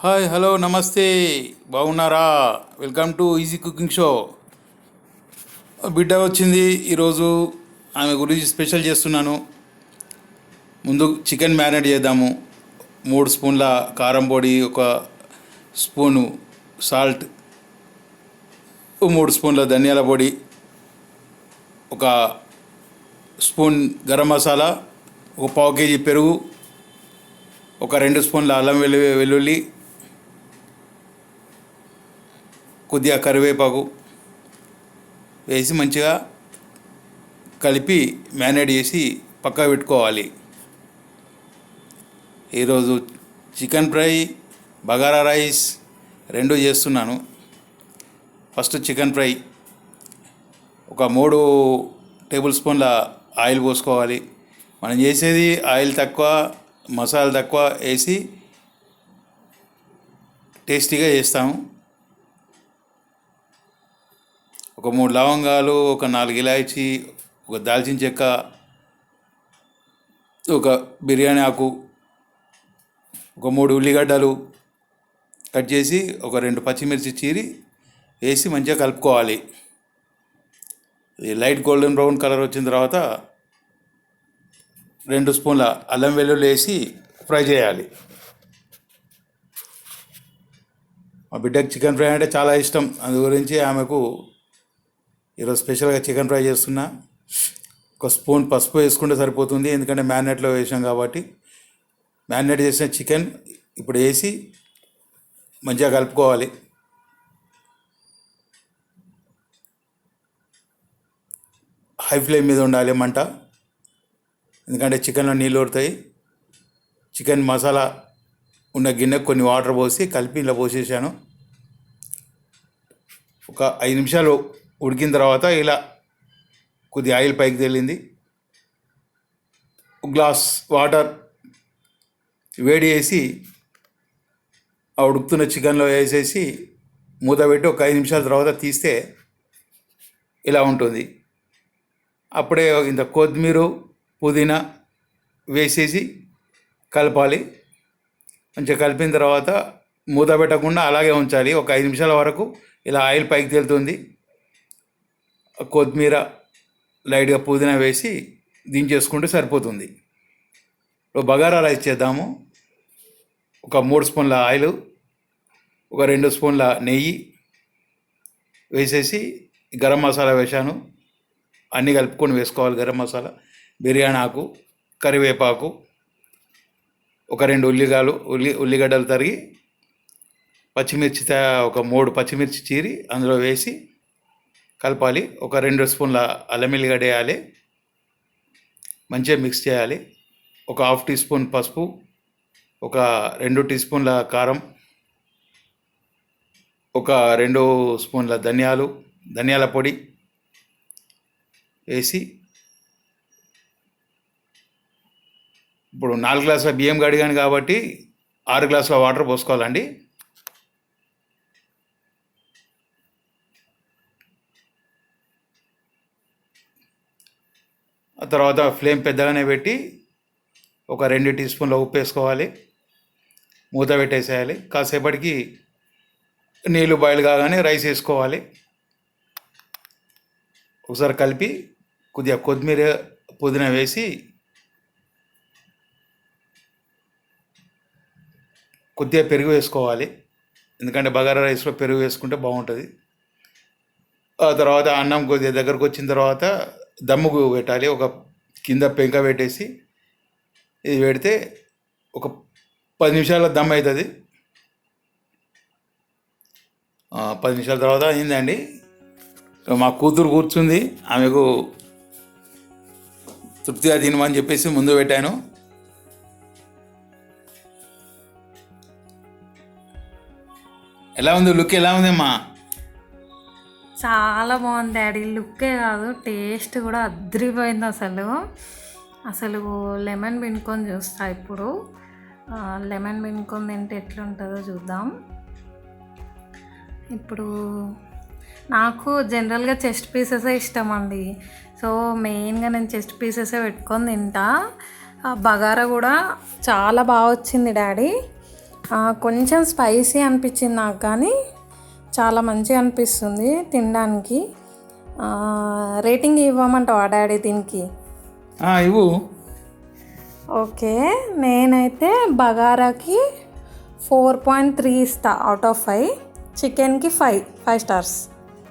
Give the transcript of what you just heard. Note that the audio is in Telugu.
హాయ్ హలో నమస్తే, బాగున్నారా? Welcome to easy cooking show. బిడ్డ వచ్చింది ఈరోజు, ఆమె గురించి స్పెషల్ చేస్తున్నాను. ముందు చికెన్ మ్యారినేట్ చేద్దాము. 3 స్పూన్ల కారం పొడి, 1 స్పూను సాల్ట్, 3 స్పూన్ల ధనియాల పొడి, 1 స్పూన్ గరం మసాలా, 1 పావు కేజీ పెరుగు, 2 స్పూన్ల అల్లం వెల్లుల్లి, కొద్దిగా కరివేపాకు వేసి మంచిగా కలిపి మ్యారినేట్ చేసి పక్కకు పెట్టుకోవాలి. ఈరోజు చికెన్ ఫ్రై, బగారా రైస్ 2 చేస్తున్నాను. ఫస్ట్ చికెన్ ఫ్రై 3 టేబుల్ స్పూన్ల ఆయిల్ పోసుకోవాలి. మనం చేసేది ఆయిల్ తక్కువ, మసాలా తక్కువ వేసి టేస్టీగా చేస్తాము. 3 లవంగాలు, 4 ఇలాచీ, 1 దాల్చిన చెక్క, 1 బిర్యానీ ఆకు, 3 ఉల్లిగడ్డలు కట్ చేసి, 2 పచ్చిమిర్చి చీరి వేసి మంచిగా కలుపుకోవాలి. లైట్ గోల్డెన్ బ్రౌన్ కలర్ వచ్చిన తర్వాత 2 స్పూన్ల అల్లం వెల్లుల్లి వేసి ఫ్రై చేయాలి. మా బిడ్డకి చికెన్ ఫ్రై అంటే చాలా ఇష్టం, అందు గురించి ఆమెకు ఈరోజు స్పెషల్గా చికెన్ ఫ్రై చేస్తున్నా. 1 స్పూన్ పసుపు వేసుకుంటే సరిపోతుంది, ఎందుకంటే మ్యారినేట్లో వేసాం కాబట్టి. మ్యారినేట్ చేసిన చికెన్ ఇప్పుడు వేసి మంచిగా కలుపుకోవాలి. హై ఫ్లేమ్ మీద ఉండాలి మంట, ఎందుకంటే చికెన్లో నీళ్ళు ఊరుతాయి. చికెన్ మసాలా ఉన్న గిన్నెకు కొన్ని వాటర్ పోసి కలిపి ఇలా పోసేసాను. 5 నిమిషాలు ఉడికిన తర్వాత ఇలా కొద్దిగా ఆయిల్ పైకి తేలింది. 1 గ్లాస్ వాటర్ వేడి చేసి ఆ ఉడుకుతున్న చికెన్లో వేసేసి మూత పెట్టి 5 నిమిషాల తర్వాత తీస్తే ఇలా ఉంటుంది. అప్పుడే ఇంత కొత్తిమీర, పుదీనా వేసేసి కలపాలి. మంచిగా కలిపిన తర్వాత మూత పెట్టకుండా అలాగే ఉంచాలి. 5 నిమిషాల వరకు ఇలా ఆయిల్ పైకి తేలుతుంది. కొత్తిమీర, లైట్గా పుదీనా వేసి దించేసుకుంటే సరిపోతుంది. బగారా రైస్ చేద్దాము. 3 స్పూన్ల ఆయిల్, 2 స్పూన్ల నెయ్యి వేసేసి గరం మసాలా వేసాను. అన్నీ కలుపుకొని వేసుకోవాలి. గరం మసాలా, బిర్యానీ ఆకు, కరివేపాకు, 2 ఉల్లిగడ్డలు తరిగి, పచ్చిమిర్చి 3 పచ్చిమిర్చి చీరి అందులో వేసి కలపాలి. 2 స్పూన్ల అల్లం వెల్లిగడ్డ వేయాలి. మంచిగా మిక్స్ చేయాలి. 1/2 టీ స్పూన్ పసుపు, 2 టీ స్పూన్ల కారం, 2 స్పూన్ల ధనియాల పొడి వేసి ఇప్పుడు 4 గ్లాసుల బియ్యం కడిగాను కాబట్టి 6 గ్లాసుల వాటర్ పోసుకోవాలండి. ఆ తర్వాత ఫ్లేమ్ పెద్దగానే పెట్టి 2 టీ స్పూన్ల ఉప్పు వేసుకోవాలి. మూత పెట్టేసేయాలి. కాసేపటికి నీళ్ళు బాయిల్ కాగానే రైస్ వేసుకోవాలి. ఒకసారి కలిపి కొద్దిగా కొత్తిమీర, పుదీనా వేసి కొద్దిగా పెరుగు వేసుకోవాలి, ఎందుకంటే బగారా రైస్లో పెరుగు వేసుకుంటే బాగుంటుంది. ఆ తర్వాత అన్నం కొద్దిగా దగ్గరకు వచ్చిన తర్వాత దమ్ముకు పెట్టాలి. కింద పెంక పెట్టేసి ఇది పెడితే 10 నిమిషాల దమ్ అవుతుంది. 10 నిమిషాల తర్వాత అయిందండి. మా కూతురు కూర్చుంది, ఆమెకు తృప్తిగా తినమని చెప్పేసి ముందు పెట్టాను. ఎలా ఉంది లుక్? ఎలా ఉంది అమ్మా? చాలా బాగుంది డాడీ. లుక్కే కాదు, టేస్ట్ కూడా అదిరిపోయింది. అసలు లెమన్ పిండుకొని చూస్తా ఇప్పుడు. లెమన్ పిండుకొని తింటే ఎట్లుంటుందో చూద్దాం. ఇప్పుడు నాకు జనరల్గా చెస్ట్ పీసెసే ఇష్టం అండి. సో మెయిన్గా నేను చెస్ట్ పీసెసే పెట్టుకొని తింటా. బగారా కూడా చాలా బాగా వచ్చింది డాడీ. కొంచెం స్పైసీ అనిపించింది నాకు, కానీ చాలా మంచిగా అనిపిస్తుంది తినడానికి. రేటింగ్ ఇవ్వమంటావా డాడీ దీనికి? ఇవ్వు. ఓకే, నేనైతే బగారాకి 4.3 ఇస్తా అవుట్ ఆఫ్ 5, చికెన్కి 5 స్టార్స్.